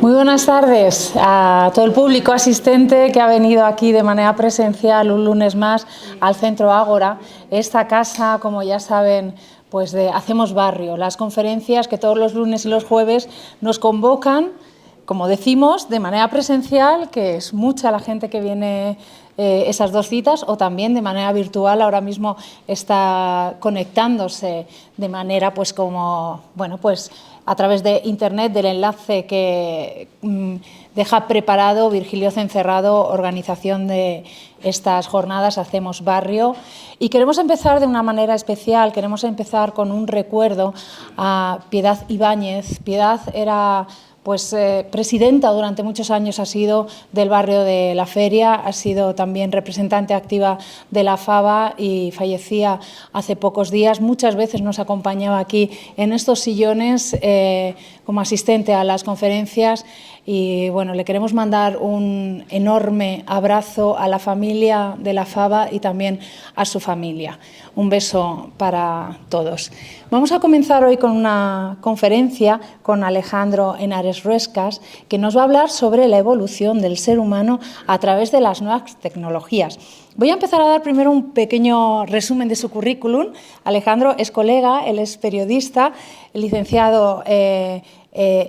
Muy buenas tardes a todo el público asistente que ha venido aquí de manera presencial un lunes más al Centro Ágora. Esta casa, como ya saben, pues de Hacemos Barrio, las conferencias que todos los lunes y los jueves nos convocan, como decimos, de manera presencial, que es mucha la gente que viene esas dos citas, o también de manera virtual. Ahora mismo está conectándose de manera pues como, bueno, pues a través de internet, del enlace que deja preparado Virgilio Cencerrado, organización de estas jornadas Hacemos Barrio. Y queremos empezar de una manera especial, queremos empezar con un recuerdo a Piedad Ibáñez. Piedad era presidenta durante muchos años, ha sido del barrio de La Feria, ha sido también representante activa de la Fava y fallecía hace pocos días. Muchas veces nos acompañaba aquí en estos sillones como asistente a las conferencias y bueno, le queremos mandar un enorme abrazo a la familia de la Fava y también a su familia. Un beso para todos. Vamos a comenzar hoy con una conferencia con Alejandro Henares Ruescas, que nos va a hablar sobre la evolución del ser humano a través de las nuevas tecnologías. Voy a empezar a dar primero un pequeño resumen de su currículum. Alejandro es colega, él es periodista, licenciado e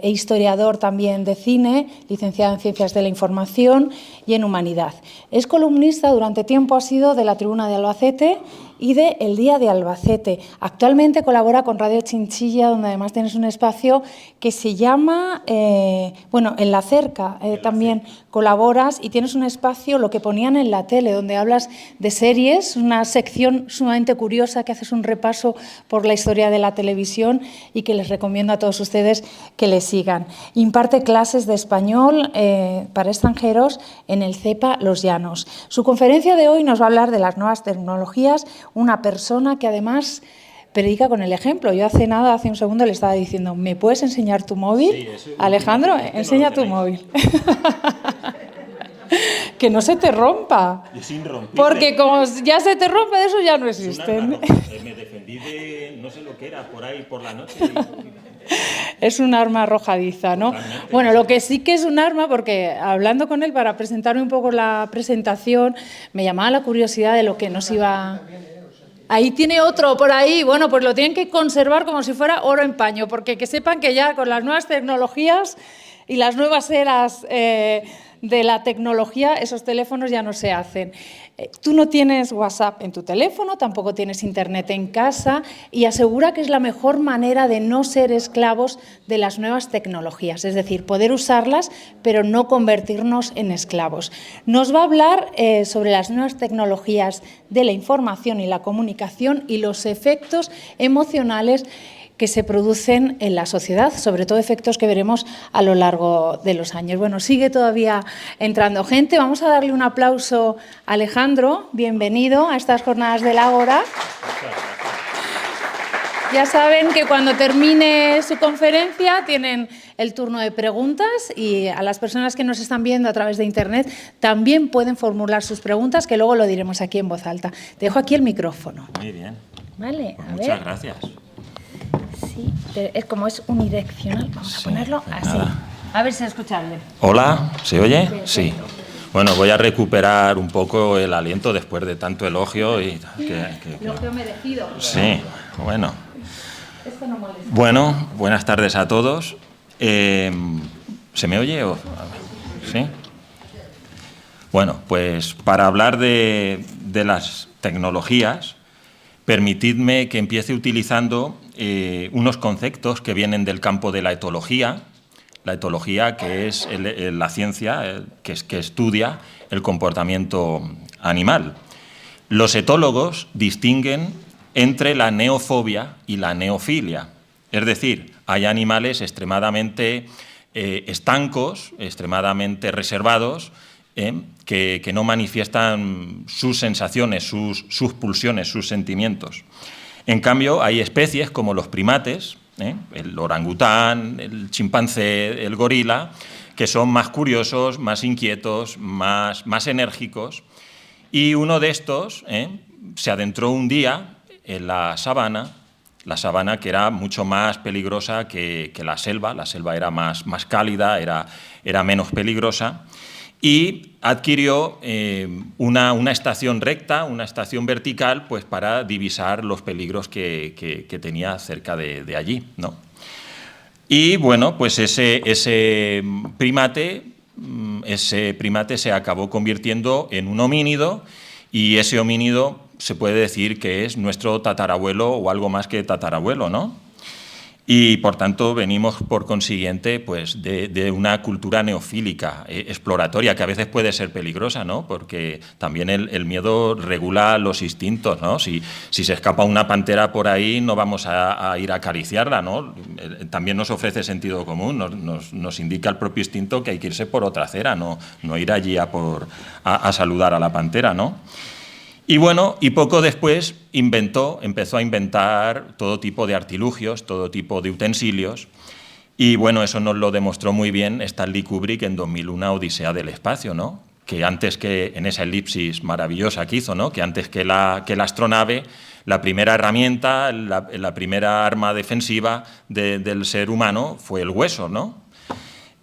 historiador también de cine, licenciado en Ciencias de la Información y en Humanidad. Es columnista, durante tiempo ha sido de La Tribuna de Albacete y de El Día de Albacete. Actualmente colabora con Radio Chinchilla, donde además tienes un espacio que se llama, en La Cerca también colaboras y tienes un espacio, Lo que ponían en la tele, donde hablas de series, una sección sumamente curiosa que haces un repaso por la historia de la televisión y que les recomiendo a todos ustedes que le sigan. Imparte clases de español para extranjeros en el CEPA Los Llanos. Su conferencia de hoy nos va a hablar de las nuevas tecnologías, una persona que además predica con el ejemplo. Yo hace un segundo le estaba diciendo, ¿me puedes enseñar tu móvil? Sí, Alejandro, enseña tu móvil. Que no se te rompa. Es irrompible. Porque como ya se te rompe, de eso ya no existen. Me defendí de no sé lo que era por ahí por la noche. Es un arma arrojadiza, ¿no? Totalmente. Bueno, lo que sí que es un arma, porque hablando con él para presentarme un poco la presentación, me llamaba la curiosidad de lo que nos iba... Ahí tiene otro, por ahí. Bueno, pues lo tienen que conservar como si fuera oro en paño, porque que sepan que ya con las nuevas tecnologías y las nuevas eras de la tecnología, esos teléfonos ya no se hacen. Tú no tienes WhatsApp en tu teléfono, tampoco tienes internet en casa y asegura que es la mejor manera de no ser esclavos de las nuevas tecnologías, es decir, poder usarlas pero no convertirnos en esclavos. Nos va a hablar sobre las nuevas tecnologías de la información y la comunicación y los efectos emocionales que se producen en la sociedad, sobre todo efectos que veremos a lo largo de los años. Bueno, sigue todavía entrando gente. Vamos a darle un aplauso a Alejandro. Bienvenido a estas jornadas del Ágora. Ya saben que cuando termine su conferencia tienen el turno de preguntas y a las personas que nos están viendo a través de internet también pueden formular sus preguntas, que luego lo diremos aquí en voz alta. Te dejo aquí el micrófono. Muy bien. Vale, Pues a muchas ver. Gracias. Sí, pero es como es unidireccional, vamos a ponerlo así. Nada. A ver si se escucha bien. Hola, ¿se oye? Perfecto. Sí. Bueno, voy a recuperar un poco el aliento después de tanto elogio y Elogio merecido. Sí, bueno. Esto no molesta. Bueno, buenas tardes a todos. ¿Se me oye? ¿Sí? Bueno, pues para hablar de las tecnologías, permitidme que empiece utilizando unos conceptos que vienen del campo de la etología que es la ciencia que estudia el comportamiento animal. Los etólogos distinguen entre la neofobia y la neofilia, es decir, hay animales extremadamente estancos, extremadamente reservados, que no manifiestan sus sensaciones, sus pulsiones, sus sentimientos. En cambio, hay especies como los primates, el orangután, el chimpancé, el gorila, que son más curiosos, más inquietos, más enérgicos. Y uno de estos se adentró un día en la sabana La sabana, que era mucho más peligrosa que la selva era más cálida, era menos peligrosa, y adquirió una estación recta, una estación vertical, pues para divisar los peligros que tenía cerca de allí, ¿no? Y bueno, pues ese primate se acabó convirtiendo en un homínido, y ese homínido se puede decir que es nuestro tatarabuelo o algo más que tatarabuelo, ¿no? Y por tanto venimos por consiguiente pues de una cultura neofílica, exploratoria, que a veces puede ser peligrosa, ¿no? Porque también el miedo regula los instintos, ¿no? Si se escapa una pantera por ahí, no vamos a ir a acariciarla, ¿no? También nos ofrece sentido común, nos indica el propio instinto que hay que irse por otra acera, no ir allí a saludar a la pantera, ¿no? Y bueno, y poco después empezó a inventar todo tipo de artilugios, todo tipo de utensilios, y bueno, eso nos lo demostró muy bien Stanley Kubrick en 2001, Odisea del espacio, ¿no? Que antes que, en esa elipsis maravillosa que hizo, ¿no? Que antes que la astronave, la primera herramienta, la primera arma defensiva del ser humano fue el hueso, ¿no?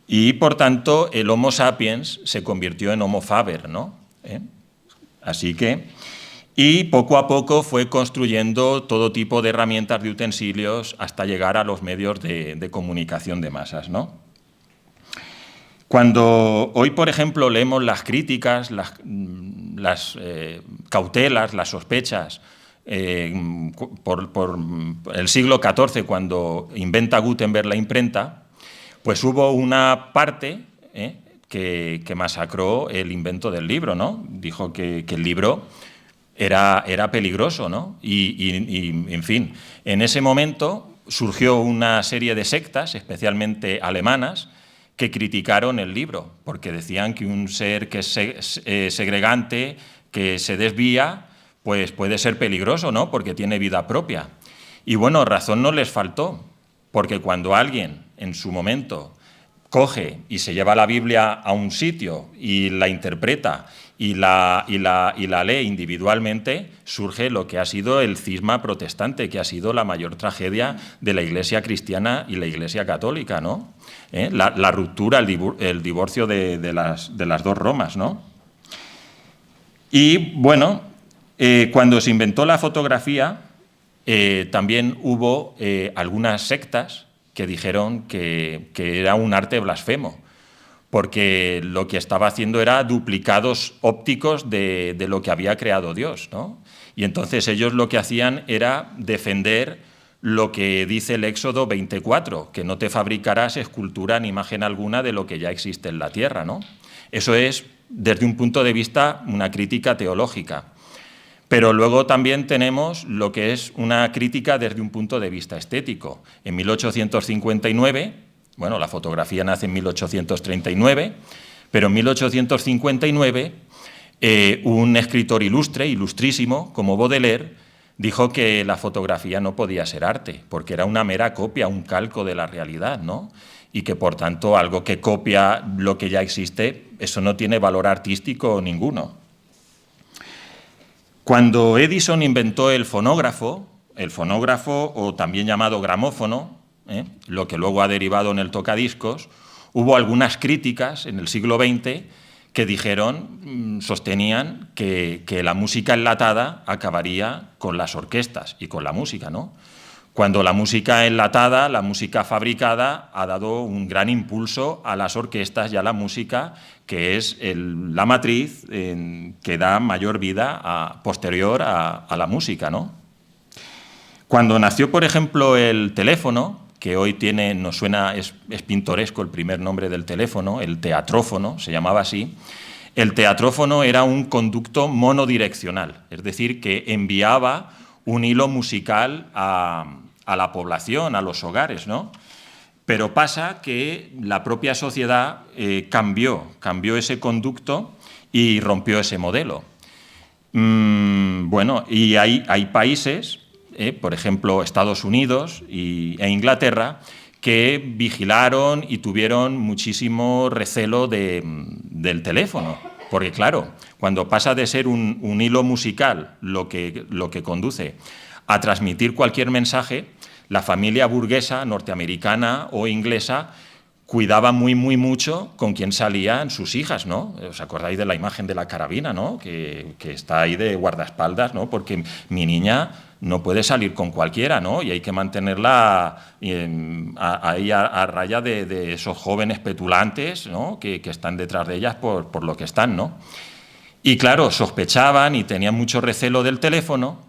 Y por tanto, el Homo sapiens se convirtió en Homo faber, ¿no? Así que... Y poco a poco fue construyendo todo tipo de herramientas, de utensilios, hasta llegar a los medios de comunicación de masas, ¿no? Cuando hoy, por ejemplo, leemos las críticas, las cautelas, las sospechas, por el siglo XIV, cuando inventa Gutenberg la imprenta, pues hubo una parte que masacró el invento del libro, ¿no? Dijo que el libro era peligroso, ¿no? Y, en fin, en ese momento surgió una serie de sectas, especialmente alemanas, que criticaron el libro, porque decían que un ser que es segregante, que se desvía, pues puede ser peligroso, ¿no? Porque tiene vida propia. Y bueno, razón no les faltó, porque cuando alguien, en su momento, coge y se lleva la Biblia a un sitio y la interpreta y la lee individualmente, surge lo que ha sido el cisma protestante, que ha sido la mayor tragedia de la Iglesia cristiana y la Iglesia católica, ¿no? La ruptura, el divorcio de las dos Romas, ¿no? Y bueno, cuando se inventó la fotografía, también hubo algunas sectas que dijeron que era un arte blasfemo, porque lo que estaba haciendo era duplicados ópticos de lo que había creado Dios, ¿no? Y entonces ellos lo que hacían era defender lo que dice el Éxodo 24, que no te fabricarás escultura ni imagen alguna de lo que ya existe en la tierra, ¿no? Eso es, desde un punto de vista, una crítica teológica. Pero luego también tenemos lo que es una crítica desde un punto de vista estético. En 1859, bueno, la fotografía nace en 1839, pero en 1859 un escritor ilustre, ilustrísimo, como Baudelaire, dijo que la fotografía no podía ser arte, porque era una mera copia, un calco de la realidad, ¿no? Y que, por tanto, algo que copia lo que ya existe, eso no tiene valor artístico ninguno. Cuando Edison inventó el fonógrafo o también llamado gramófono, lo que luego ha derivado en el tocadiscos, hubo algunas críticas en el siglo XX que sostenían que la música enlatada acabaría con las orquestas y con la música, ¿no? Cuando la música enlatada, la música fabricada, ha dado un gran impulso a las orquestas y a la música, que es la matriz que da mayor vida posterior a la música, ¿no? Cuando nació, por ejemplo, el teléfono, que hoy nos suena, es pintoresco el primer nombre del teléfono, el teatrófono, se llamaba así. El teatrófono era un conducto monodireccional, es decir, que enviaba un hilo musical a la población, a los hogares, ¿no? Pero pasa que la propia sociedad cambió ese conducto y rompió ese modelo. Bueno, y hay países, por ejemplo, Estados Unidos e Inglaterra, que vigilaron y tuvieron muchísimo recelo del teléfono. Porque, claro, cuando pasa de ser un hilo musical lo que conduce a transmitir cualquier mensaje, la familia burguesa norteamericana o inglesa cuidaba muy mucho con quién salían sus hijas, ¿no? ¿Os acordáis de la imagen de la carabina, ¿no? Que está ahí de guardaespaldas, ¿no? Porque mi niña no puede salir con cualquiera, ¿no? Y hay que mantenerla ahí a raya de esos jóvenes petulantes, ¿no? Que están detrás de ellas por lo que están, ¿no? Y claro, sospechaban y tenían mucho recelo del teléfono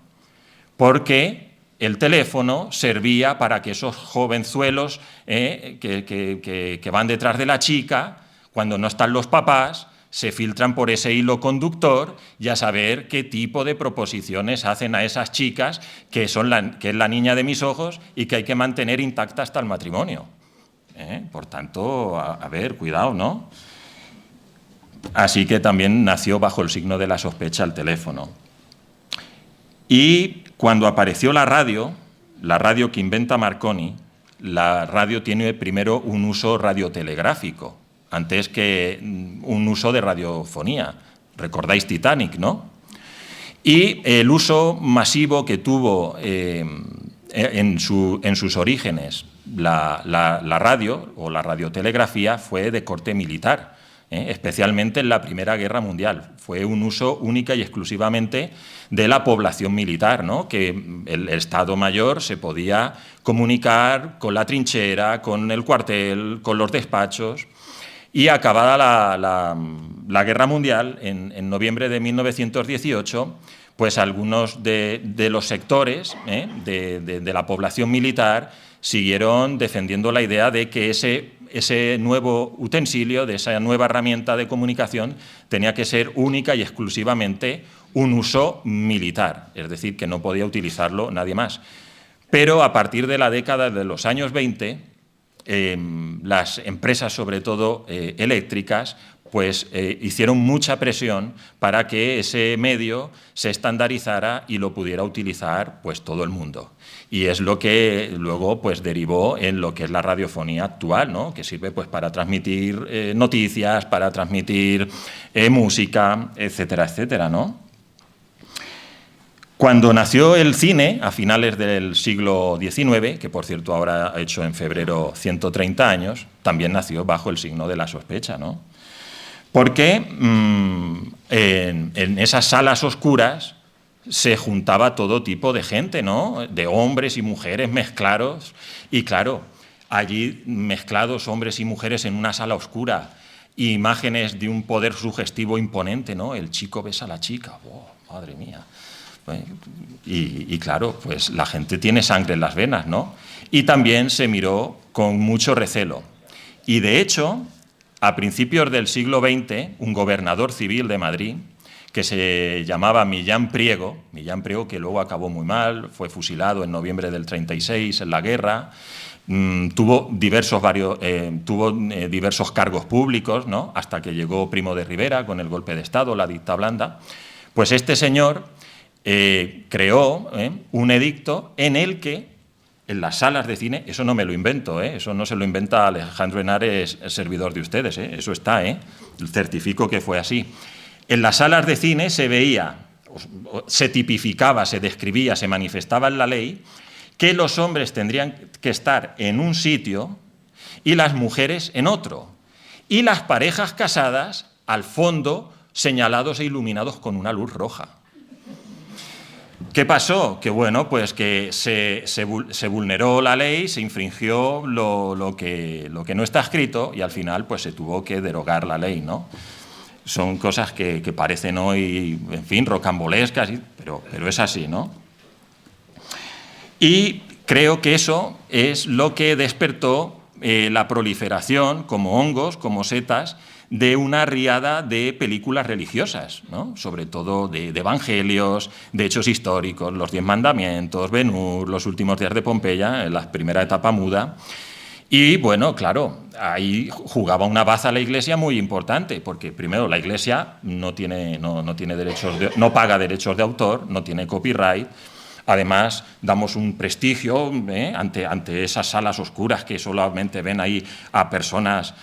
porque el teléfono servía para que esos jovenzuelos que van detrás de la chica, cuando no están los papás, se filtran por ese hilo conductor y a saber qué tipo de proposiciones hacen a esas chicas que es la niña de mis ojos y que hay que mantener intacta hasta el matrimonio. Por tanto, a ver, cuidado, ¿no? Así que también nació bajo el signo de la sospecha el teléfono. Y cuando apareció la radio que inventa Marconi, la radio tiene primero un uso radiotelegráfico, antes que un uso de radiofonía. Recordáis Titanic, ¿no? Y el uso masivo que tuvo en sus orígenes la radio o la radiotelegrafía fue de corte militar, especialmente en la Primera Guerra Mundial. Fue un uso única y exclusivamente de la población militar, ¿no? Que el Estado Mayor se podía comunicar con la trinchera, con el cuartel, con los despachos. Y acabada la Guerra Mundial, en noviembre de 1918, pues algunos de los sectores de la población militar siguieron defendiendo la idea de que ese nuevo utensilio, de esa nueva herramienta de comunicación, tenía que ser única y exclusivamente un uso militar, es decir, que no podía utilizarlo nadie más. Pero a partir de la década de los años 20, las empresas, sobre todo eléctricas, pues hicieron mucha presión para que ese medio se estandarizara y lo pudiera utilizar pues todo el mundo. Y es lo que luego pues derivó en lo que es la radiofonía actual, ¿no? Que sirve pues para transmitir noticias, para transmitir música, etcétera, etcétera, ¿no? Cuando nació el cine, a finales del siglo XIX, que por cierto ahora ha hecho en febrero 130 años, también nació bajo el signo de la sospecha, ¿no? Porque en esas salas oscuras se juntaba todo tipo de gente, ¿no? De hombres y mujeres mezclados. Y claro, allí mezclados hombres y mujeres en una sala oscura, imágenes de un poder sugestivo imponente, ¿no? El chico besa a la chica. ¡Oh, madre mía! Y claro, pues la gente tiene sangre en las venas, ¿no? Y también se miró con mucho recelo. Y de hecho, a principios del siglo XX, un gobernador civil de Madrid, que se llamaba Millán Priego, que luego acabó muy mal, fue fusilado en noviembre del 36 en la guerra, tuvo diversos cargos públicos, ¿no? Hasta que llegó Primo de Rivera con el golpe de Estado, la dicta blanda. Pues este señor creó un edicto en el que en las salas de cine, eso no me lo invento, eso no se lo inventa Alejandro Henares, servidor de ustedes, eso está, certifico que fue así. En las salas de cine se veía, se tipificaba, se describía, se manifestaba en la ley que los hombres tendrían que estar en un sitio y las mujeres en otro, y las parejas casadas al fondo señalados e iluminados con una luz roja. ¿Qué pasó? Que bueno, pues que se vulneró la ley, se infringió lo que no está escrito y al final pues se tuvo que derogar la ley, ¿no? Son cosas que parecen hoy, en fin, rocambolescas, pero es así, ¿no? Y creo que eso es lo que despertó la proliferación, como hongos, como setas, de una riada de películas religiosas, ¿no? Sobre todo de evangelios, de hechos históricos, los 10 mandamientos, Ben-Hur, los últimos días de Pompeya, en la primera etapa muda. Y bueno, claro, ahí jugaba una baza la Iglesia muy importante, porque primero la Iglesia no paga derechos de autor, no tiene copyright, Además, damos un prestigio ante esas salas oscuras que solamente ven ahí a personas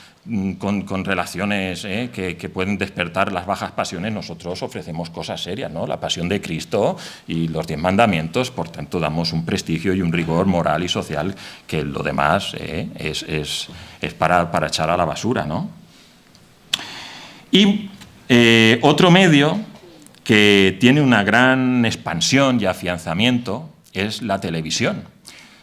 con relaciones que pueden despertar las bajas pasiones. Nosotros ofrecemos cosas serias, ¿no? La pasión de Cristo y los 10 mandamientos, por tanto damos un prestigio y un rigor moral y social que lo demás es para echar a la basura, ¿no? Y otro medio que tiene una gran expansión y afianzamiento es la televisión.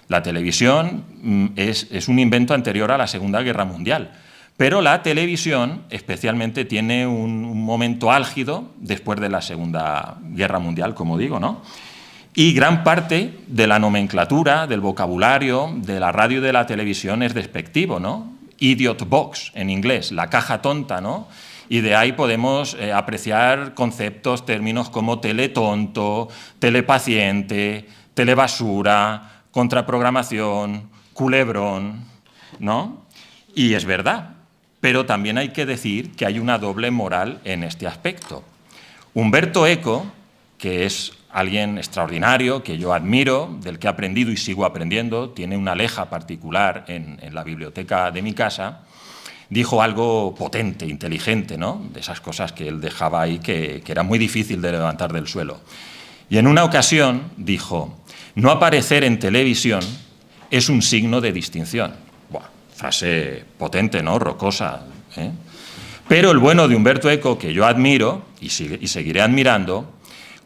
La televisión es un invento anterior a la Segunda Guerra Mundial. Pero la televisión especialmente tiene un momento álgido después de la Segunda Guerra Mundial, como digo, ¿no? Y gran parte de la nomenclatura, del vocabulario, de la radio y de la televisión es despectivo, ¿no? Idiot box, en inglés, la caja tonta, ¿no? Y de ahí podemos apreciar conceptos, términos como teletonto, telepaciente, telebasura, contraprogramación, culebrón, ¿no? Y es verdad. Pero también hay que decir que hay una doble moral en este aspecto. Humberto Eco, que es alguien extraordinario, que yo admiro, del que he aprendido y sigo aprendiendo, tiene una leja particular en la biblioteca de mi casa, dijo algo potente, inteligente, ¿no? De esas cosas que él dejaba ahí que era muy difícil de levantar del suelo. Y en una ocasión dijo: no aparecer en televisión es un signo de distinción. Frase potente, ¿no? Rocosa, ¿eh? Pero el bueno de Humberto Eco, que yo admiro y seguiré admirando,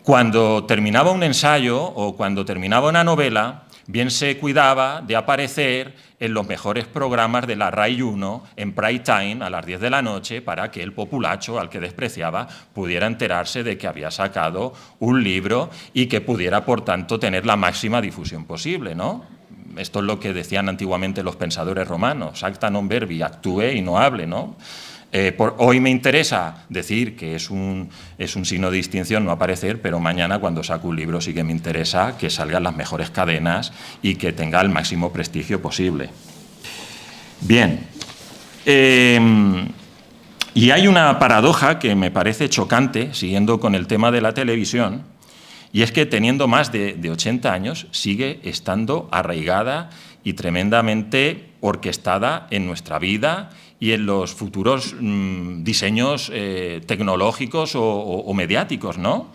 cuando terminaba un ensayo o cuando terminaba una novela, bien se cuidaba de aparecer en los mejores programas de la RAI 1 en prime time a las 10 de la noche para que el populacho al que despreciaba pudiera enterarse de que había sacado un libro y que pudiera, por tanto, tener la máxima difusión posible, ¿no? Esto es lo que decían antiguamente los pensadores romanos: acta non verbi, actúe y no hable, ¿no? Hoy me interesa decir que es un signo de distinción no aparecer, pero mañana cuando saco un libro sí que me interesa que salgan las mejores cadenas y que tenga el máximo prestigio posible. Bien. Y hay una paradoja que me parece chocante, siguiendo con el tema de la televisión, y es que teniendo más de 80 años sigue estando arraigada y tremendamente orquestada en nuestra vida y en los futuros diseños tecnológicos o mediáticos, ¿no?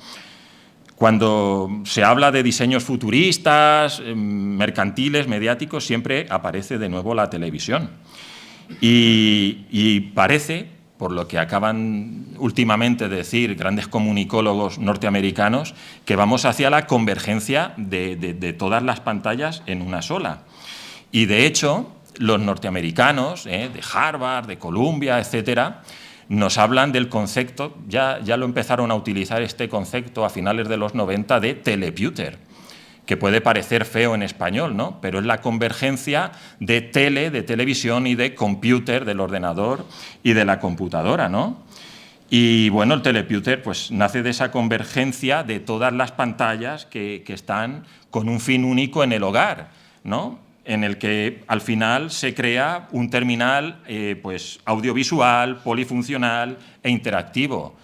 Cuando se habla de diseños futuristas, mercantiles, mediáticos, siempre aparece de nuevo la televisión. Y parece, por lo que acaban últimamente de decir grandes comunicólogos norteamericanos, que vamos hacia la convergencia de todas las pantallas en una sola. Y de hecho, los norteamericanos, de Harvard, de Columbia, etcétera, nos hablan del concepto, ya lo empezaron a utilizar este concepto a finales de los 90, de teleputer, que puede parecer feo en español, ¿no? Pero es la convergencia de televisión, y de computer, del ordenador y de la computadora, ¿no? Y bueno, el teleputer pues nace de esa convergencia de todas las pantallas que están con un fin único en el hogar, ¿no? En el que al final se crea un terminal pues audiovisual, polifuncional e interactivo.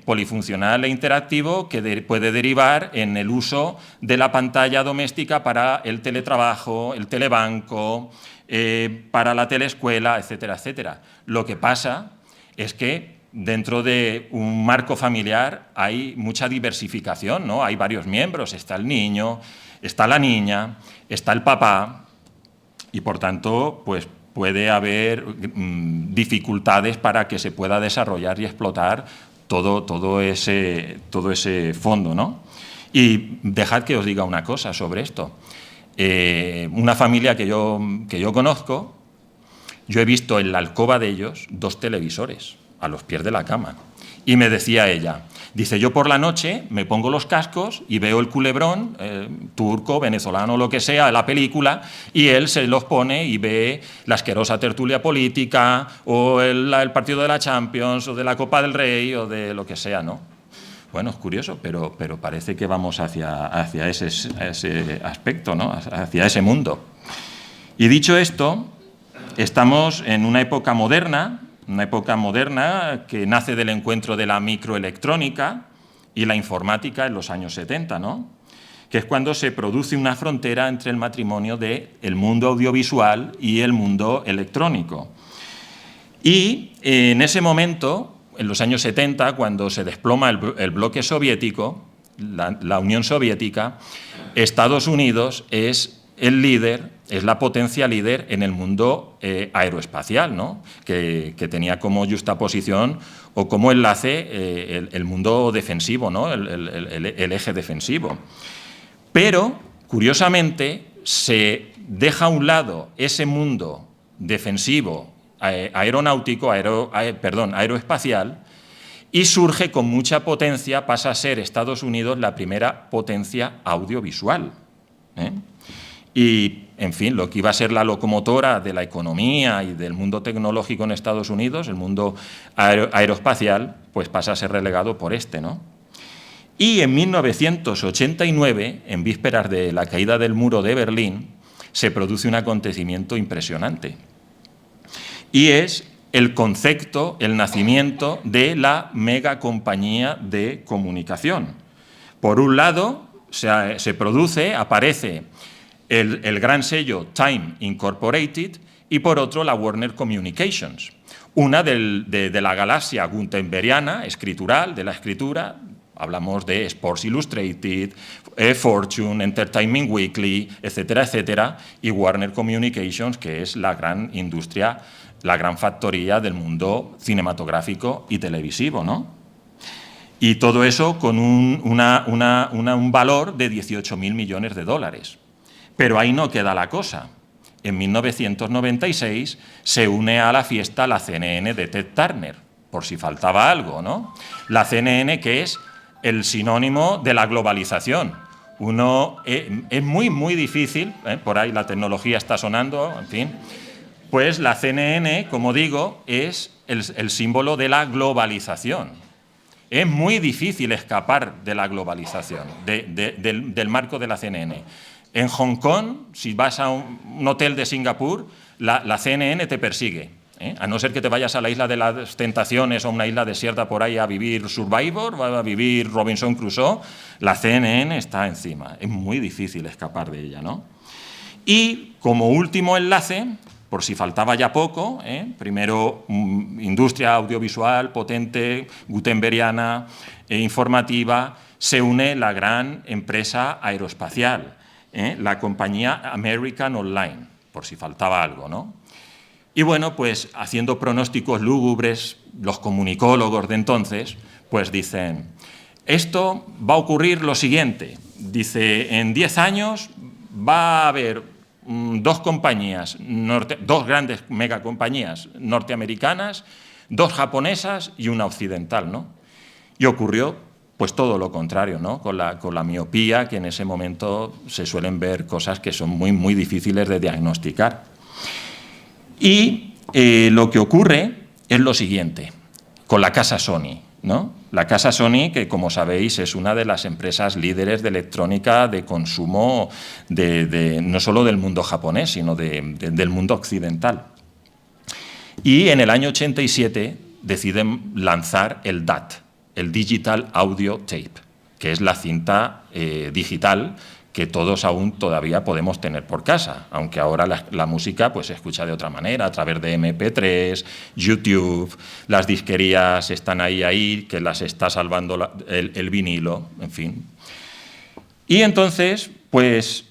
Polifuncional e interactivo que puede derivar en el uso de la pantalla doméstica para el teletrabajo, el telebanco, para la teleescuela, etcétera, etcétera. Lo que pasa es que dentro de un marco familiar hay mucha diversificación, ¿no? Hay varios miembros: está el niño, está la niña, está el papá, y por tanto pues puede haber dificultades para que se pueda desarrollar y explotar todo ese fondo, ¿no? Y dejad que os diga una cosa sobre esto. Una familia que yo conozco, yo he visto en la alcoba de ellos 2 televisores a los pies de la cama. Y me decía ella, dice: yo por la noche me pongo los cascos y veo el culebrón, turco, venezolano, lo que sea, la película, y él se los pone y ve la asquerosa tertulia política o el partido de la Champions o de la Copa del Rey o de lo que sea, ¿no? Bueno, es curioso, pero parece que vamos hacia ese aspecto, ¿no? Hacia ese mundo. Y dicho esto, estamos en una época moderna que nace del encuentro de la microelectrónica y la informática en los años 70, ¿no? que es cuando se produce una frontera entre el matrimonio del mundo audiovisual y el mundo electrónico. Y en ese momento, en los años 70, cuando se desploma el bloque soviético, la Unión Soviética, Estados Unidos es el líder, es la potencia líder en el mundo aeroespacial, ¿no? que tenía como justaposición o como enlace el mundo defensivo, ¿no? el eje defensivo. Pero, curiosamente, se deja a un lado ese mundo defensivo aeroespacial, y surge con mucha potencia, pasa a ser Estados Unidos la primera potencia audiovisual. Y, en fin, lo que iba a ser la locomotora de la economía y del mundo tecnológico en Estados Unidos, el mundo aeroespacial, pues pasa a ser relegado por este, ¿no? Y en 1989, en vísperas de la caída del muro de Berlín, se produce un acontecimiento impresionante. Y es el concepto, el nacimiento de la megacompañía de comunicación. Por un lado, se produce, aparece el gran sello Time Incorporated y por otro la Warner Communications, una de la galaxia gutenbergiana, escritural, de la escritura. Hablamos de Sports Illustrated, Fortune, Entertainment Weekly, etcétera, etcétera, y Warner Communications, que es la gran industria, la gran factoría del mundo cinematográfico y televisivo, ¿no? Y todo eso con un valor de 18.000 millones de dólares. Pero ahí no queda la cosa. En 1996 se une a la fiesta la CNN de Ted Turner, por si faltaba algo, ¿no? La CNN, que es el sinónimo de la globalización. Es muy difícil, por ahí la tecnología está sonando, en fin, pues la CNN, como digo, es el símbolo de la globalización. Es muy difícil escapar de la globalización, del marco de la CNN. En Hong Kong, si vas a un hotel de Singapur, la CNN te persigue. A no ser que te vayas a la isla de las tentaciones o una isla desierta por ahí a vivir Survivor, a vivir Robinson Crusoe, la CNN está encima. Es muy difícil escapar de ella, ¿no? Y como último enlace, por si faltaba ya poco, primero industria audiovisual potente, gutenbergiana, informativa, se une la gran empresa aeroespacial, la compañía American Online, por si faltaba algo, ¿no? Y bueno, pues haciendo pronósticos lúgubres, los comunicólogos de entonces, pues dicen, esto va a ocurrir lo siguiente, dice, en 10 años va a haber dos grandes megacompañías norteamericanas, 2 japonesas y una occidental, ¿no? Y ocurrió pues todo lo contrario, ¿no? Con la miopía, que en ese momento se suelen ver cosas que son muy difíciles de diagnosticar. Y lo que ocurre es lo siguiente, con la casa Sony, ¿no? La casa Sony, que como sabéis es una de las empresas líderes de electrónica de consumo no solo del mundo japonés, sino del mundo occidental. Y en el año 87 deciden lanzar el DAT, el Digital Audio Tape, que es la cinta digital que todos aún todavía podemos tener por casa, aunque ahora la música pues, se escucha de otra manera, a través de MP3, YouTube, las disquerías están ahí, que las está salvando el vinilo, en fin. Y entonces, pues,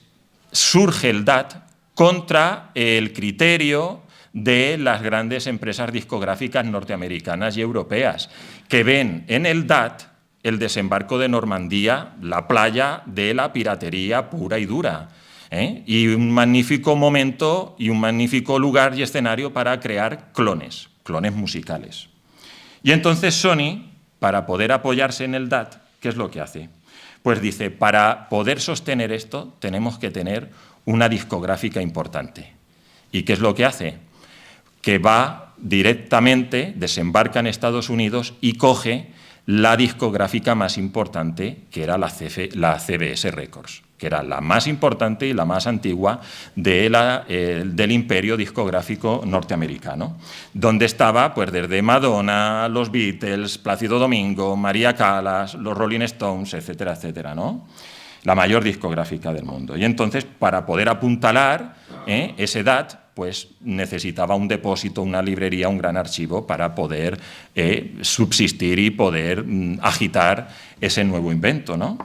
surge el DAT contra el criterio de las grandes empresas discográficas norteamericanas y europeas, que ven en el DAT el desembarco de Normandía, la playa de la piratería pura y dura, y un magnífico momento y un magnífico lugar y escenario para crear clones musicales. Y entonces Sony, para poder apoyarse en el DAT, ¿qué es lo que hace? Pues dice, para poder sostener esto tenemos que tener una discográfica importante. ¿Y qué es lo que hace? Que va directamente, desembarca en Estados Unidos y coge la discográfica más importante, que era la CBS Records, que era la más importante y la más antigua del imperio discográfico norteamericano, donde estaba pues, desde Madonna, los Beatles, Plácido Domingo, María Callas, los Rolling Stones, etcétera, etcétera, ¿no? la mayor discográfica del mundo. Y entonces, para poder apuntalar ese DAT, pues necesitaba un depósito, una librería, un gran archivo para poder subsistir y poder agitar ese nuevo invento, ¿no?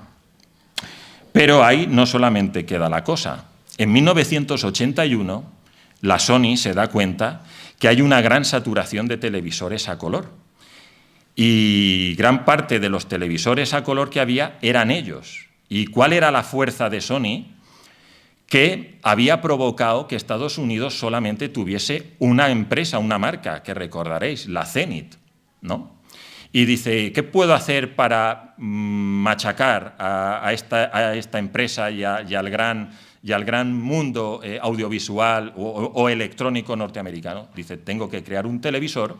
Pero ahí no solamente queda la cosa. En 1981, la Sony se da cuenta que hay una gran saturación de televisores a color. Y gran parte de los televisores a color que había eran ellos. ¿Y cuál era la fuerza de Sony? Que había provocado que Estados Unidos solamente tuviese una empresa, una marca, que recordaréis, la Zenith, ¿no? Y dice, ¿qué puedo hacer para machacar a esta empresa y al gran mundo audiovisual o electrónico norteamericano? Dice, tengo que crear un televisor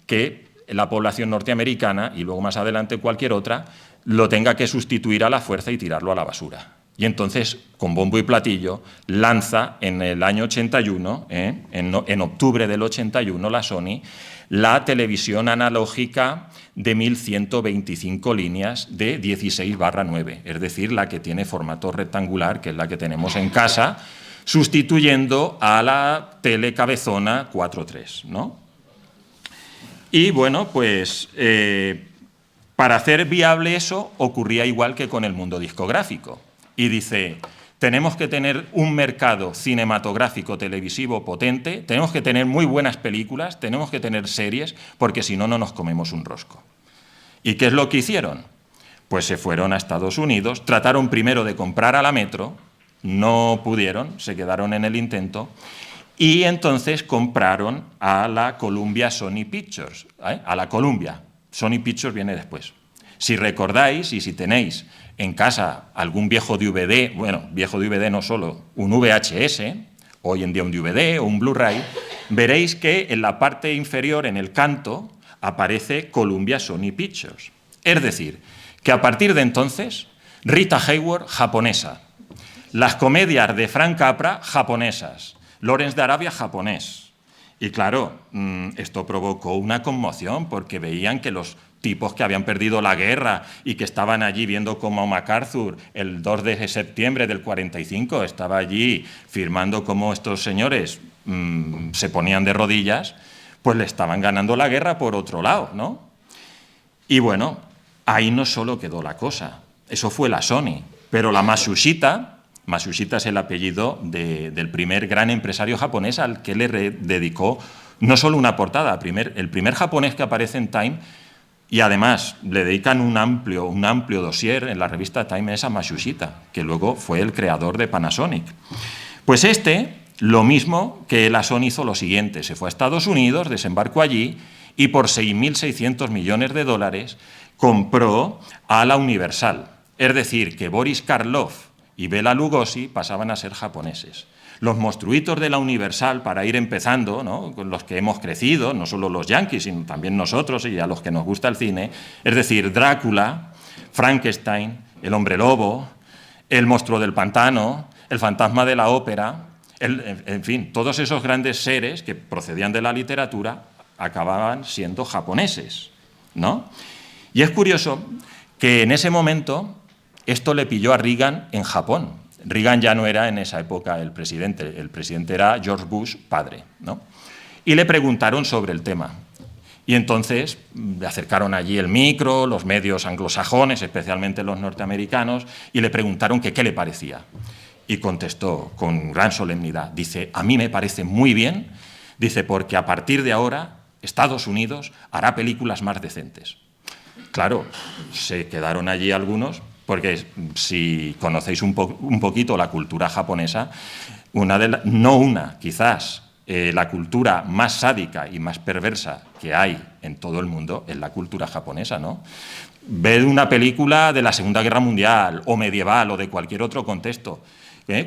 que la población norteamericana, y luego más adelante cualquier otra, lo tenga que sustituir a la fuerza y tirarlo a la basura. Y entonces, con bombo y platillo, lanza en el año 81, en octubre del 81, la Sony, la televisión analógica de 1125 líneas de 16/9, es decir, la que tiene formato rectangular, que es la que tenemos en casa, sustituyendo a la tele cabezona 4:3, ¿no? Y bueno, pues para hacer viable eso ocurría igual que con el mundo discográfico. Y dice, tenemos que tener un mercado cinematográfico televisivo potente, tenemos que tener muy buenas películas, tenemos que tener series, porque si no, no nos comemos un rosco. ¿Y qué es lo que hicieron? Pues se fueron a Estados Unidos, trataron primero de comprar a la Metro, no pudieron, se quedaron en el intento, y entonces compraron a la Columbia Sony Pictures, a la Columbia. Sony Pictures viene después. Si recordáis y si tenéis en casa algún viejo DVD, bueno, viejo DVD no solo, un VHS, hoy en día un DVD o un Blu-ray, veréis que en la parte inferior, en el canto, aparece Columbia Sony Pictures. Es decir, que a partir de entonces, Rita Hayworth, japonesa, las comedias de Frank Capra, japonesas, Lawrence de Arabia, japonés. Y claro, esto provocó una conmoción porque veían que los tipos que habían perdido la guerra y que estaban allí viendo cómo MacArthur el 2 de septiembre del 45 estaba allí firmando cómo estos señores se ponían de rodillas, pues le estaban ganando la guerra por otro lado, ¿no? Y bueno, ahí no solo quedó la cosa, eso fue la Sony, pero la Matsushita es el apellido del primer gran empresario japonés al que le dedicó no solo una portada, el primer japonés que aparece en Time, y además le dedican un amplio dossier en la revista Time es a Matsushita, que luego fue el creador de Panasonic. Pues lo mismo que la Sony hizo lo siguiente, se fue a Estados Unidos, desembarcó allí y por 6.600 millones de dólares compró a la Universal. Es decir, que Boris Karloff y Bela Lugosi pasaban a ser japoneses. Los monstruitos de la Universal, para ir empezando, ¿no?, con los que hemos crecido, no solo los yanquis, sino también nosotros y a los que nos gusta el cine, es decir, Drácula, Frankenstein, el hombre lobo, el monstruo del pantano, el fantasma de la ópera, en fin, todos esos grandes seres que procedían de la literatura acababan siendo japoneses, ¿no? Y es curioso que en ese momento esto le pilló a Reagan en Japón. Reagan ya no era en esa época el presidente era George Bush padre, ¿no? Y le preguntaron sobre el tema. Y entonces le acercaron allí el micro, los medios anglosajones, especialmente los norteamericanos, y le preguntaron que qué le parecía. Y contestó con gran solemnidad, dice, a mí me parece muy bien, dice, porque a partir de ahora Estados Unidos hará películas más decentes. Claro, se quedaron allí algunos, porque si conocéis un poquito la cultura japonesa, quizás la cultura más sádica y más perversa que hay en todo el mundo es la cultura japonesa, ¿no? Ved una película de la Segunda Guerra Mundial o medieval o de cualquier otro contexto,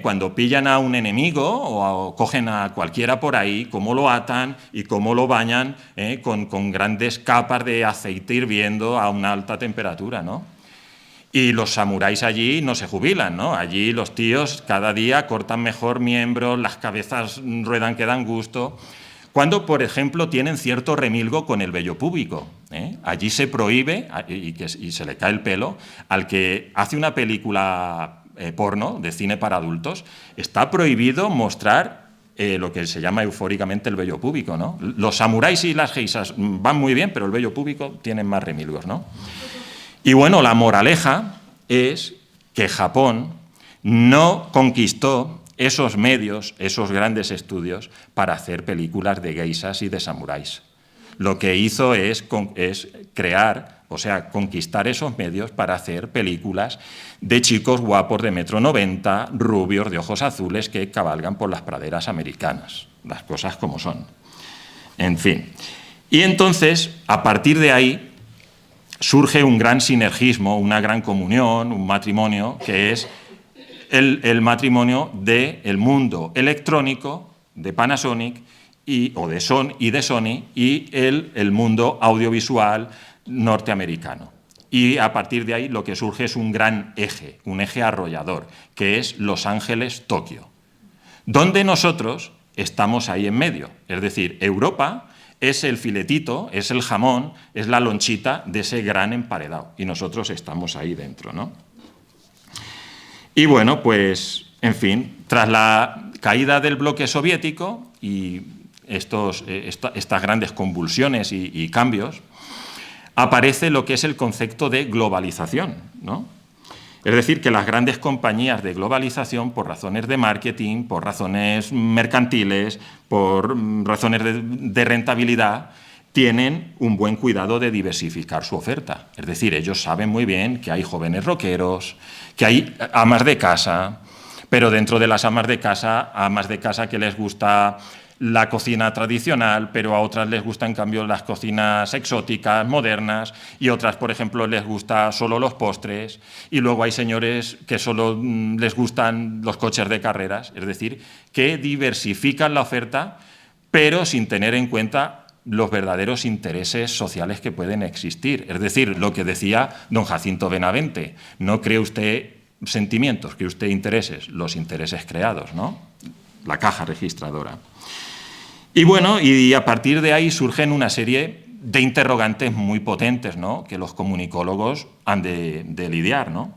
cuando pillan a un enemigo o cogen a cualquiera por ahí, cómo lo atan y cómo lo bañan con grandes capas de aceite hirviendo a una alta temperatura, ¿no? Y los samuráis allí no se jubilan, ¿no? Allí los tíos cada día cortan mejor miembros, las cabezas ruedan que dan gusto. cuando, por ejemplo, tienen cierto remilgo con el vello púbico. Allí se prohíbe, y se le cae el pelo, al que hace una película porno, de cine para adultos, está prohibido mostrar lo que se llama eufóricamente el vello púbico, ¿no? Los samuráis y las geisas van muy bien, pero el vello púbico tienen más remilgos, ¿no? Y bueno, la moraleja es que Japón no conquistó esos medios, esos grandes estudios, para hacer películas de geisas y de samuráis. Lo que hizo es crear, o sea, conquistar esos medios para hacer películas de chicos guapos de 1,90 m, rubios, de ojos azules, que cabalgan por las praderas americanas. Las cosas como son. En fin. Y entonces, a partir de ahí, surge un gran sinergismo, una gran comunión, un matrimonio, que es el matrimonio del mundo electrónico de Panasonic y de Sony y el mundo audiovisual norteamericano. Y a partir de ahí lo que surge es un gran eje, un eje arrollador, que es Los Ángeles-Tokio, donde nosotros estamos ahí en medio. Es decir, Europa es el filetito, es el jamón, es la lonchita de ese gran emparedado, y nosotros estamos ahí dentro, ¿no? Y bueno, pues, en fin, tras la caída del bloque soviético y estas grandes convulsiones y cambios, aparece lo que es el concepto de globalización, ¿no? Es decir, que las grandes compañías de globalización, por razones de marketing, por razones mercantiles, por razones de rentabilidad, tienen un buen cuidado de diversificar su oferta. Es decir, ellos saben muy bien que hay jóvenes rockeros, que hay amas de casa, pero dentro de las amas de casa que les gusta la cocina tradicional, pero a otras les gustan, en cambio, las cocinas exóticas, modernas, y otras, por ejemplo, les gusta solo los postres, y luego hay señores que solo les gustan los coches de carreras. Es decir, que diversifican la oferta, pero sin tener en cuenta los verdaderos intereses sociales que pueden existir. Es decir, lo que decía don Jacinto Benavente: no cree usted sentimientos, cree usted intereses, los intereses creados, ¿no? La caja registradora. Y bueno, y a partir de ahí surgen una serie de interrogantes muy potentes, ¿no?, que los comunicólogos han de lidiar, ¿no?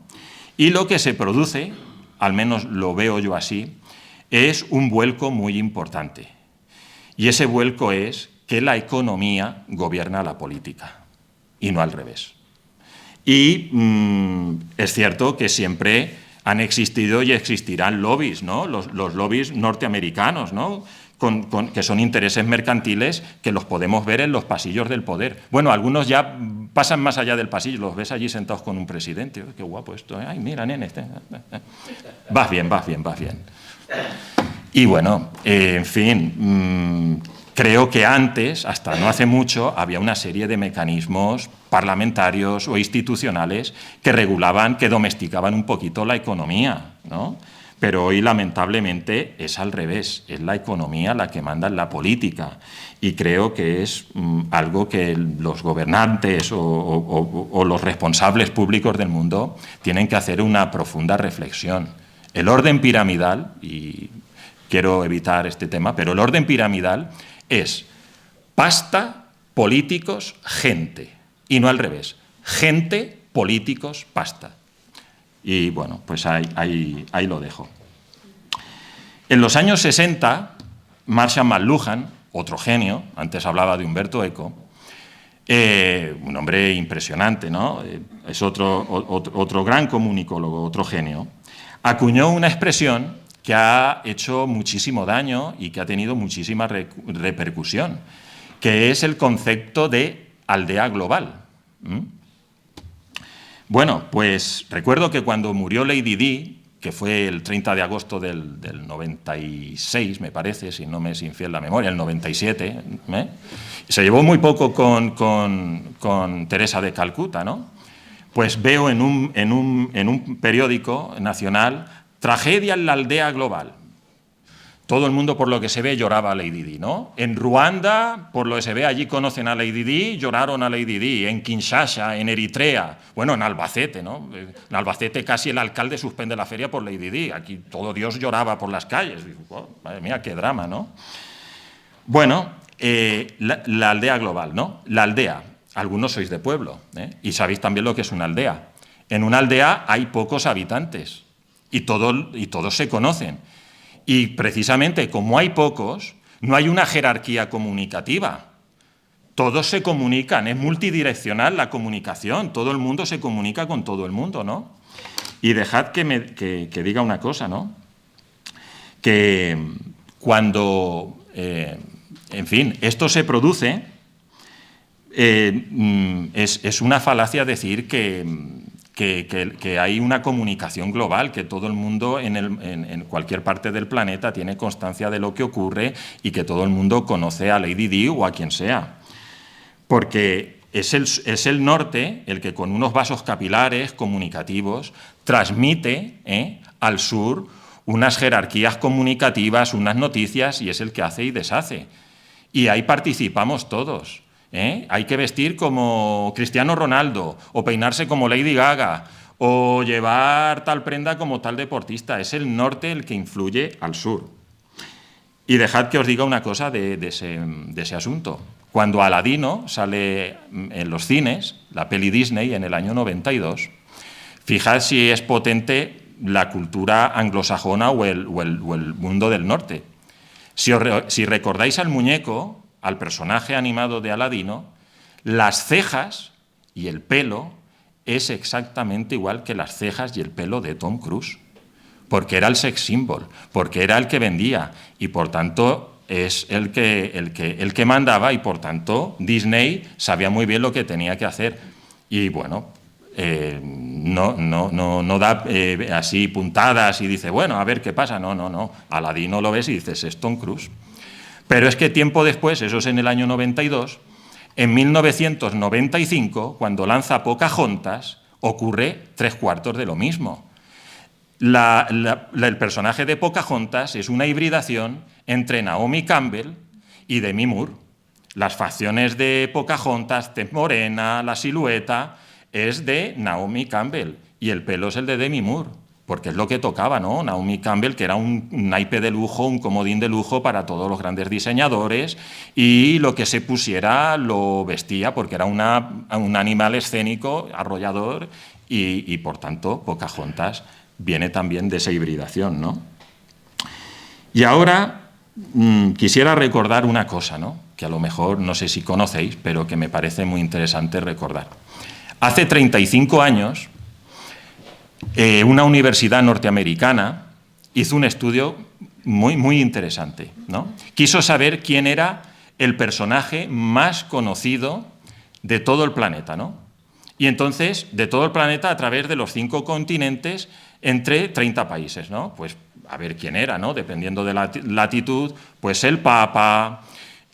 Y lo que se produce, al menos lo veo yo así, es un vuelco muy importante. Y ese vuelco es que la economía gobierna la política, y no al revés. Y es cierto que siempre han existido y existirán lobbies, ¿no? Los lobbies norteamericanos, ¿no?, que son intereses mercantiles que los podemos ver en los pasillos del poder. Bueno, algunos ya pasan más allá del pasillo, los ves allí sentados con un presidente. ¡Qué guapo esto! ¡Ay, mira, nene! Vas bien. Y bueno, en fin, creo que antes, hasta no hace mucho, había una serie de mecanismos parlamentarios o institucionales que regulaban, que domesticaban un poquito la economía, ¿no? Pero hoy, lamentablemente, es al revés. Es la economía la que manda en la política. Y creo que es algo que los gobernantes o los responsables públicos del mundo tienen que hacer una profunda reflexión. El orden piramidal, y quiero evitar este tema, pero el orden piramidal es pasta, políticos, gente. Y no al revés. Gente, políticos, pasta. Y bueno, pues ahí lo dejo. En los años 60, Marshall McLuhan, otro genio, antes hablaba de Humberto Eco, un hombre impresionante, ¿no? Es otro gran comunicólogo, otro genio, acuñó una expresión que ha hecho muchísimo daño y que ha tenido muchísima repercusión, que es el concepto de aldea global. Bueno, pues recuerdo que cuando murió Lady Di, que fue el 30 de agosto del 96, me parece, si no me es infiel la memoria, el 97, se llevó muy poco con Teresa de Calcuta, ¿no? Pues veo en un periódico nacional: tragedia en la aldea global. Todo el mundo, por lo que se ve, lloraba a Lady Di, ¿no? En Ruanda, por lo que se ve, allí conocen a Lady Di, lloraron a Lady Di. En Kinshasa, en Eritrea, bueno, en Albacete, ¿no? En Albacete casi el alcalde suspende la feria por Lady Di. Aquí todo Dios lloraba por las calles. Digo, oh, madre mía, qué drama, ¿no? Bueno, la aldea global, ¿no? La aldea. Algunos sois de pueblo, y sabéis también lo que es una aldea. En una aldea hay pocos habitantes y todos se conocen. Y precisamente como hay pocos, no hay una jerarquía comunicativa. Todos se comunican, es multidireccional la comunicación, todo el mundo se comunica con todo el mundo, ¿no? Y dejad que diga una cosa, ¿no? Que cuando, en fin, esto se produce, es una falacia decir que hay una comunicación global, que todo el mundo en cualquier parte del planeta tiene constancia de lo que ocurre y que todo el mundo conoce a Lady Di o a quien sea. Porque es el norte el que con unos vasos capilares comunicativos transmite al sur unas jerarquías comunicativas, unas noticias, y es el que hace y deshace. Y ahí participamos todos. Hay que vestir como Cristiano Ronaldo, o peinarse como Lady Gaga, o llevar tal prenda como tal deportista. Es el norte el que influye al sur. Y dejad que os diga una cosa de ese asunto. Cuando Aladino sale en los cines, la peli Disney, en el año 92, fijad si es potente la cultura anglosajona o el mundo del norte. Si recordáis al muñeco, al personaje animado de Aladino, las cejas y el pelo es exactamente igual que las cejas y el pelo de Tom Cruise, porque era el sex symbol, porque era el que vendía y por tanto es el que mandaba, y por tanto Disney sabía muy bien lo que tenía que hacer. Y bueno, no da así puntadas y dice, bueno, a ver qué pasa. No. Aladino lo ves y dices, es Tom Cruise. Pero es que tiempo después, eso es en el año 92, en 1995, cuando lanza Pocahontas, ocurre 3/4 de lo mismo. El personaje de Pocahontas es una hibridación entre Naomi Campbell y Demi Moore. Las facciones de Pocahontas, tez morena, la silueta, es de Naomi Campbell y el pelo es el de Demi Moore, porque es lo que tocaba, ¿no? Naomi Campbell, que era un naipe de lujo, un comodín de lujo para todos los grandes diseñadores, y lo que se pusiera lo vestía, porque era un animal escénico, arrollador, y por tanto Pocahontas viene también de esa hibridación, ¿no? Y ahora quisiera recordar una cosa, ¿no? Que a lo mejor no sé si conocéis, pero que me parece muy interesante recordar. Hace 35 años, una universidad norteamericana hizo un estudio muy interesante, ¿no? Quiso saber quién era el personaje más conocido de todo el planeta, ¿no? Y entonces, de todo el planeta, a través de los 5 continentes, entre 30 países, ¿no? Pues a ver quién era, ¿no? Dependiendo de la latitud, pues el Papa,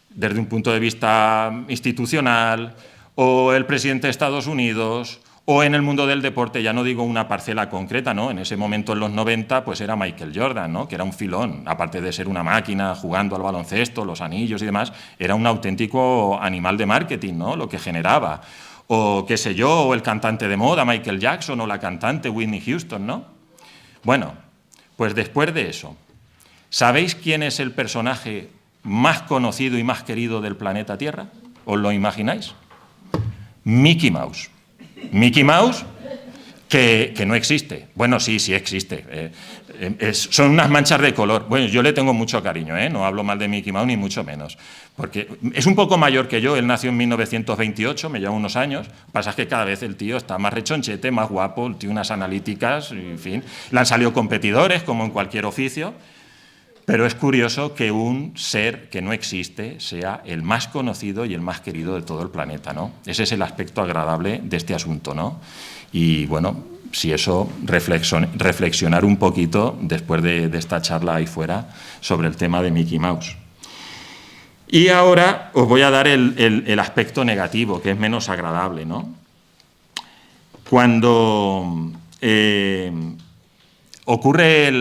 desde un punto de vista institucional, o el presidente de Estados Unidos, o en el mundo del deporte, ya no digo una parcela concreta, ¿no? En ese momento, en los 90, pues era Michael Jordan, ¿no? Que era un filón, aparte de ser una máquina jugando al baloncesto, los anillos y demás, era un auténtico animal de marketing, ¿no? Lo que generaba. O qué sé yo, o el cantante de moda, Michael Jackson, o la cantante Whitney Houston, ¿no? Bueno, pues después de eso, ¿sabéis quién es el personaje más conocido y más querido del planeta Tierra? ¿Os lo imagináis? Mickey Mouse. Mickey Mouse, que no existe. Bueno, sí existe. Son unas manchas de color. Bueno, yo le tengo mucho cariño, no hablo mal de Mickey Mouse ni mucho menos, porque es un poco mayor que yo. Él nació en 1928, me lleva unos años. Pasa que cada vez el tío está más rechonchete, más guapo, tiene unas analíticas, en fin. Le han salido competidores, como en cualquier oficio. Pero es curioso que un ser que no existe sea el más conocido y el más querido de todo el planeta, ¿no? Ese es el aspecto agradable de este asunto, ¿no? Y bueno, si eso, reflexionar un poquito después de esta charla ahí fuera sobre el tema de Mickey Mouse. Y ahora os voy a dar el aspecto negativo, que es menos agradable, ¿no? Cuando ocurre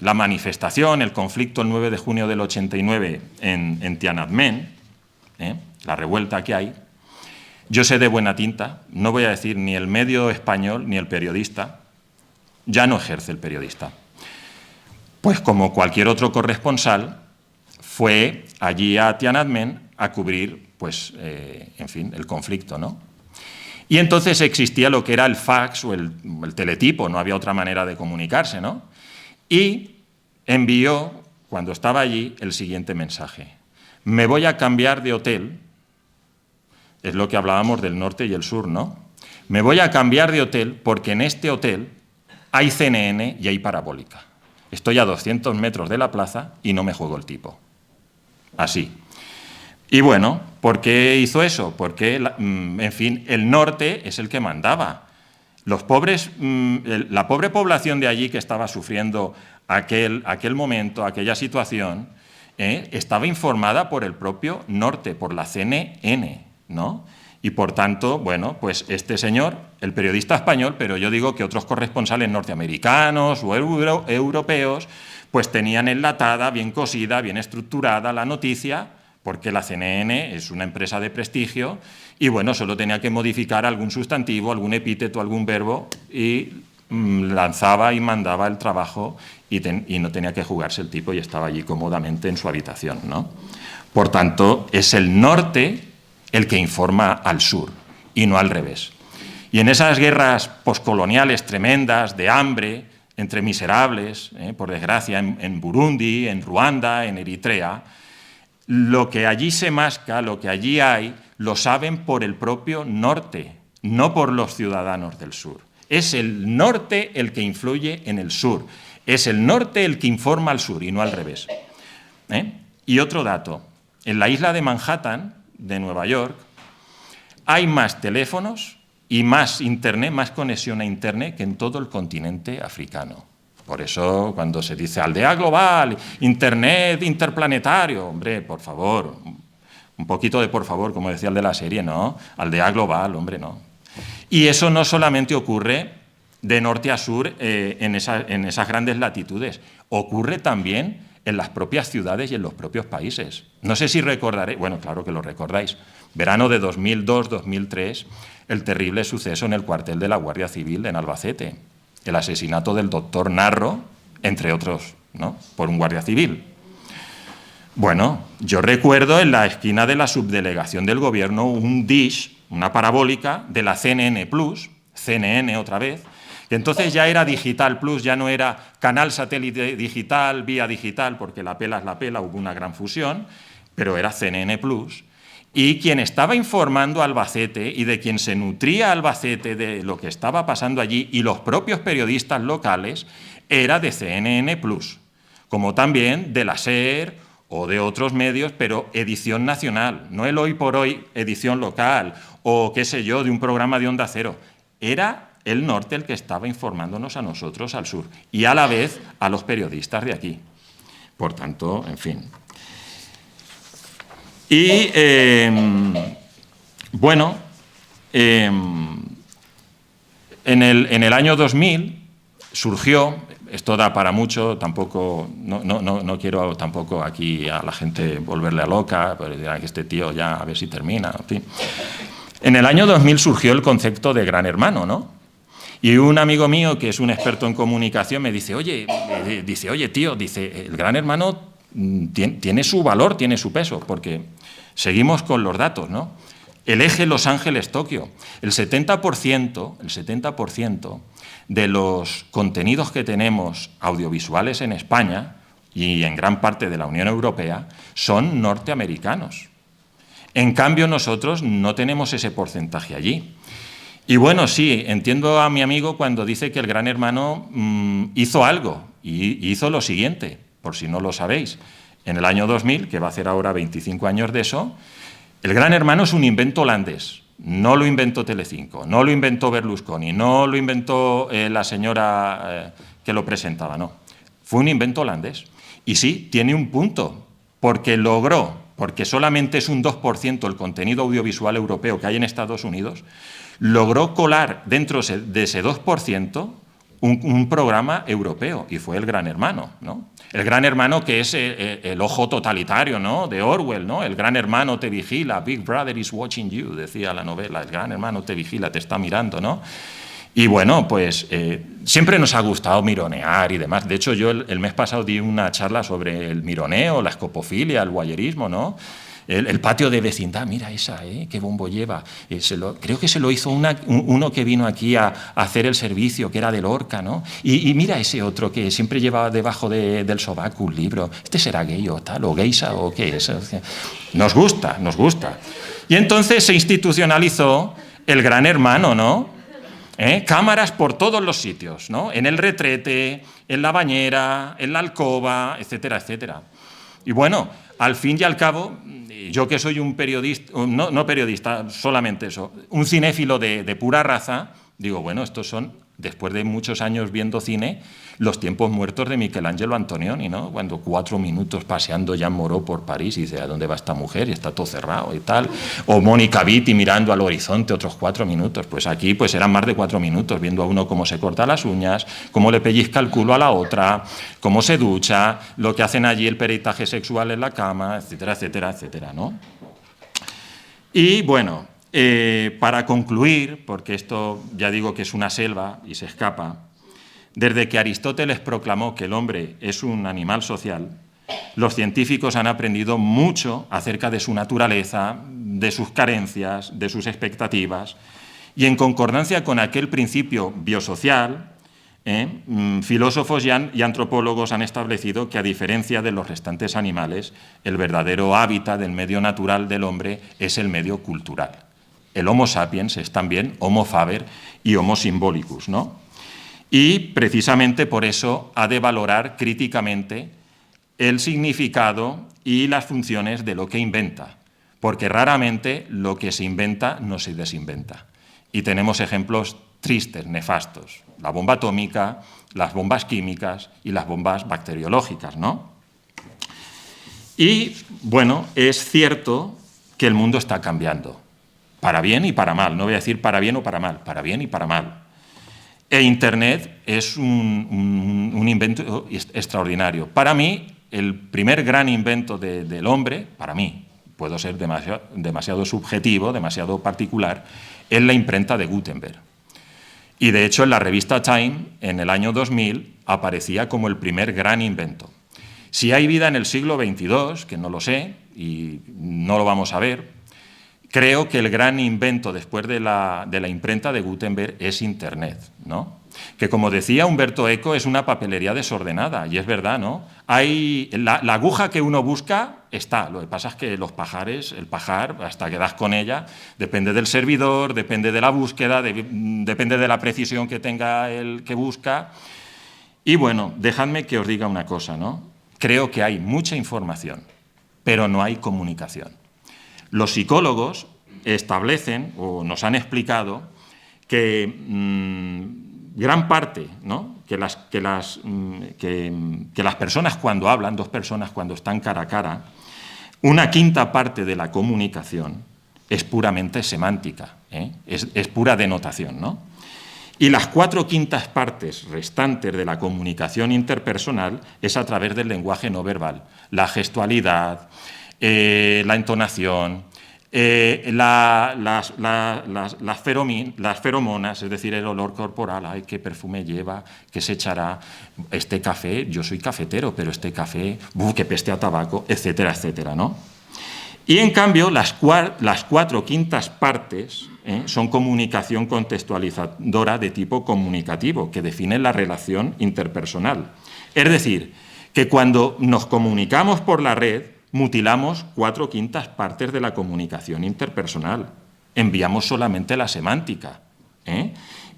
la manifestación, el conflicto el 9 de junio del 89 en Tiananmen, la revuelta que hay, yo sé de buena tinta, no voy a decir ni el medio español ni el periodista, ya no ejerce el periodista. Pues como cualquier otro corresponsal, fue allí a Tiananmen a cubrir, pues, en fin, el conflicto, ¿no? Y entonces existía lo que era el fax o el teletipo, no había otra manera de comunicarse, ¿no? Y envió, cuando estaba allí, el siguiente mensaje: me voy a cambiar de hotel, es lo que hablábamos del norte y el sur, ¿no? Me voy a cambiar de hotel porque en este hotel hay CNN y hay parabólica. Estoy a 200 metros de la plaza y no me juego el tipo. Así. Y bueno, ¿por qué hizo eso? Porque, en fin, el norte es el que mandaba. Los pobres, la pobre población de allí que estaba sufriendo aquel momento, aquella situación, estaba informada por el propio norte, por la CNN, ¿no? Y por tanto, bueno, pues este señor, el periodista español, pero yo digo que otros corresponsales norteamericanos o europeos, pues tenían enlatada, bien cosida, bien estructurada la noticia, porque la CNN es una empresa de prestigio y, bueno, solo tenía que modificar algún sustantivo, algún epíteto, algún verbo y lanzaba y mandaba el trabajo y no tenía que jugarse el tipo y estaba allí cómodamente en su habitación, ¿no? Por tanto, es el norte el que informa al sur y no al revés. Y en esas guerras poscoloniales tremendas de hambre entre miserables, por desgracia, en Burundi, en Ruanda, en Eritrea, lo que allí se masca, lo que allí hay, lo saben por el propio norte, no por los ciudadanos del sur. Es el norte el que influye en el sur, es el norte el que informa al sur y no al revés. Y otro dato, en la isla de Manhattan, de Nueva York, hay más teléfonos y más internet, más conexión a internet que en todo el continente africano. Por eso, cuando se dice aldea global, internet interplanetario, hombre, por favor, un poquito de por favor, como decía el de la serie, ¿no? Aldea global, hombre, no. Y eso no solamente ocurre de norte a sur en esas grandes latitudes, ocurre también en las propias ciudades y en los propios países. No sé si recordaréis, bueno, claro que lo recordáis, verano de 2002-2003, el terrible suceso en el cuartel de la Guardia Civil en Albacete, el asesinato del doctor Narro, entre otros, ¿no?, por un guardia civil. Bueno, yo recuerdo en la esquina de la subdelegación del gobierno un dish, una parabólica de la CNN Plus, CNN otra vez, que entonces ya era Digital Plus, ya no era canal satélite digital, vía digital, porque la pela es la pela, hubo una gran fusión, pero era CNN Plus. Y quien estaba informando a Albacete y de quien se nutría Albacete de lo que estaba pasando allí y los propios periodistas locales era de CNN Plus, como también de la SER o de otros medios, pero edición nacional, no el Hoy por Hoy edición local o qué sé yo, de un programa de Onda Cero. Era el norte el que estaba informándonos a nosotros al sur y a la vez a los periodistas de aquí. Por tanto, en fin. Y, bueno, en el año 2000 surgió, esto da para mucho, tampoco, no quiero tampoco aquí a la gente volverle a loca, pero dirán que este tío ya a ver si termina, en fin. En el año 2000 surgió el concepto de Gran Hermano, ¿no? Y un amigo mío, que es un experto en comunicación, me dice, oye, tío, dice, el Gran Hermano tiene su valor, tiene su peso, porque seguimos con los datos, ¿no? El eje Los Ángeles-Tokio, el 70% de los contenidos que tenemos audiovisuales en España y en gran parte de la Unión Europea son norteamericanos. En cambio, nosotros no tenemos ese porcentaje allí. Y bueno, sí, entiendo a mi amigo cuando dice que el Gran Hermano hizo algo, y hizo lo siguiente, por si no lo sabéis. En el año 2000, que va a hacer ahora 25 años de eso, el Gran Hermano es un invento holandés. No lo inventó Telecinco, no lo inventó Berlusconi, no lo inventó la señora que lo presentaba, no. Fue un invento holandés. Y sí, tiene un punto, porque logró, porque solamente es un 2% el contenido audiovisual europeo que hay en Estados Unidos, logró colar dentro de ese 2% un programa europeo, y fue el Gran Hermano, ¿no? El Gran Hermano, que es el ojo totalitario, ¿no?, de Orwell, ¿no? El Gran Hermano te vigila, Big Brother is watching you, decía la novela, el Gran Hermano te vigila, te está mirando, ¿no? Y bueno, pues siempre nos ha gustado mironear y demás. De hecho, yo el mes pasado di una charla sobre el mironeo, la escopofilia, el voyerismo, ¿no? El patio de vecindad, mira esa, qué bombo lleva. Creo que se lo hizo uno que vino aquí a hacer el servicio, que era de Lorca, ¿no? Y mira ese otro que siempre llevaba debajo del sobaco un libro. ¿Este será gay o tal, o geisha o qué es? Nos gusta, nos gusta. Y entonces se institucionalizó el Gran Hermano, ¿no? Cámaras por todos los sitios, ¿no? En el retrete, en la bañera, en la alcoba, etcétera, etcétera. Y bueno, al fin y al cabo, yo que soy un periodista, no periodista, solamente eso, un cinéfilo de pura raza, digo, bueno, estos son, después de muchos años viendo cine, los tiempos muertos de Michelangelo Antonioni, ¿no? Cuando 4 minutos paseando Jean Moreau por París y dice, ¿a dónde va esta mujer? Y está todo cerrado y tal. O Mónica Vitti mirando al horizonte otros 4 minutos. Pues aquí pues eran más de 4 minutos, viendo a uno cómo se corta las uñas, cómo le pellizca el culo a la otra, cómo se ducha, lo que hacen allí, el peritaje sexual en la cama, etcétera, etcétera, etcétera, ¿no? Y bueno, para concluir, porque esto ya digo que es una selva y se escapa, desde que Aristóteles proclamó que el hombre es un animal social, los científicos han aprendido mucho acerca de su naturaleza, de sus carencias, de sus expectativas, y en concordancia con aquel principio biosocial, filósofos y antropólogos han establecido que, a diferencia de los restantes animales, el verdadero hábitat del medio natural del hombre es el medio cultural. El Homo sapiens es también Homo faber y Homo symbolicus, ¿no? Y precisamente por eso ha de valorar críticamente el significado y las funciones de lo que inventa, porque raramente lo que se inventa no se desinventa. Y tenemos ejemplos tristes, nefastos: la bomba atómica, las bombas químicas y las bombas bacteriológicas, ¿no? Y, bueno, es cierto que el mundo está cambiando, para bien y para mal. No voy a decir para bien o para mal, para bien y para mal. E Internet es un invento extraordinario. Para mí, el primer gran invento del hombre, para mí, puedo ser demasiado subjetivo, demasiado particular, es la imprenta de Gutenberg. Y de hecho, en la revista Time, en el año 2000, aparecía como el primer gran invento. Si hay vida en el siglo XXII, que no lo sé y no lo vamos a ver, creo que el gran invento después de la imprenta de Gutenberg es Internet, ¿no? Que, como decía Humberto Eco, es una papelería desordenada, y es verdad, ¿no? Hay la aguja que uno busca está, lo que pasa es que el pajar, hasta que das con ella, depende del servidor, depende de la búsqueda, depende de la precisión que tenga el que busca. Y bueno, dejadme que os diga una cosa, ¿no? Creo que hay mucha información, pero no hay comunicación. Los psicólogos establecen o nos han explicado que gran parte, ¿no? que las personas cuando hablan, dos personas cuando están cara a cara, una quinta parte de la comunicación es puramente semántica, es pura denotación, ¿no? Y las 4/5 partes restantes de la comunicación interpersonal es a través del lenguaje no verbal, la gestualidad, la entonación, las feromonas, es decir, el olor corporal, ay, qué perfume lleva, qué se echará, este café, yo soy cafetero, pero este café, qué peste a tabaco, etcétera, etcétera, ¿no? Y en cambio, las 4/5 partes son comunicación contextualizadora de tipo comunicativo, que define la relación interpersonal. Es decir, que cuando nos comunicamos por la red, mutilamos 4/5 partes de la comunicación interpersonal. Enviamos solamente la semántica.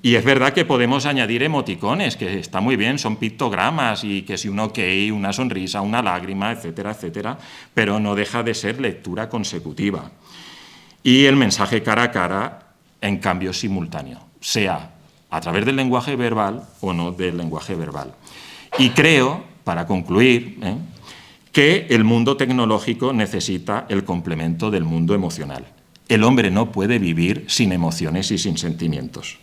Y es verdad que podemos añadir emoticones, que está muy bien, son pictogramas, y que si un ok, una sonrisa, una lágrima, etcétera, etcétera, pero no deja de ser lectura consecutiva. Y el mensaje cara a cara, en cambio, es simultáneo, sea a través del lenguaje verbal o no del lenguaje verbal. Y creo, para concluir, que el mundo tecnológico necesita el complemento del mundo emocional. El hombre no puede vivir sin emociones y sin sentimientos.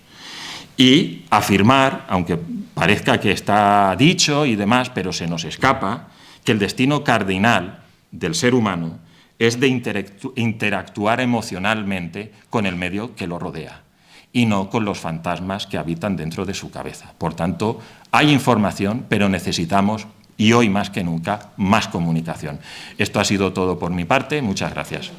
Y afirmar, aunque parezca que está dicho y demás, pero se nos escapa, que el destino cardinal del ser humano es de interactuar emocionalmente con el medio que lo rodea. y no con los fantasmas que habitan dentro de su cabeza. Por tanto, hay información, pero necesitamos, y hoy más que nunca, más comunicación. Esto ha sido todo por mi parte. Muchas gracias.